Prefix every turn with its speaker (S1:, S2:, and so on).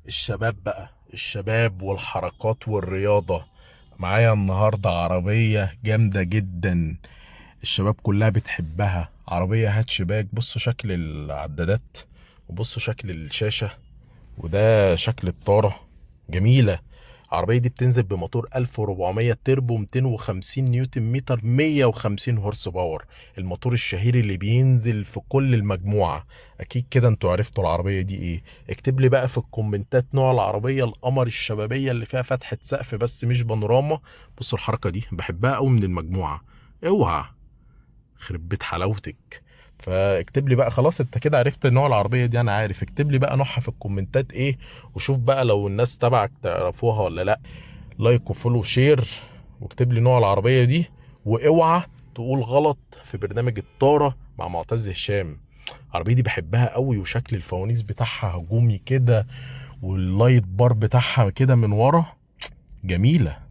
S1: الشباب بقى، الشباب والحركات والرياضة. معايا النهاردة عربية جامدة جدا، الشباب كلها بتحبها. عربية هاتشباك. بصوا شكل العدادات، وبصوا شكل الشاشة، وده شكل الطارة. جميلة. العربية دي بتنزل بموتور 1400 تربو، 250 نيوتن متر، 150 هورس باور. الموتور الشهير اللي بينزل في كل المجموعة. اكيد كده انتوا عرفتوا العربية دي ايه. اكتب لي بقى في الكومنتات نوع العربية القمر الشبابية اللي فيها فتحة سقف بس مش بانوراما. بصوا الحركة دي بحبها قوي من المجموعة. اوعى خرب بيت حلاوتك. فاكتب لي بقى. خلاص انت كده عرفت نوع العربيه دي، انا عارف. اكتب لي بقى نوعها في الكومنتات ايه، وشوف بقى لو الناس تبعك تعرفوها ولا لا. لايك وفولو وشير، واكتب لي نوع العربيه دي. واوعى تقول غلط في برنامج الطاره مع معتز هشام. العربيه دي بحبها قوي، وشكل الفوانيس بتاعها هجومي كده، واللايت بار بتاعها كده من ورا. جميله.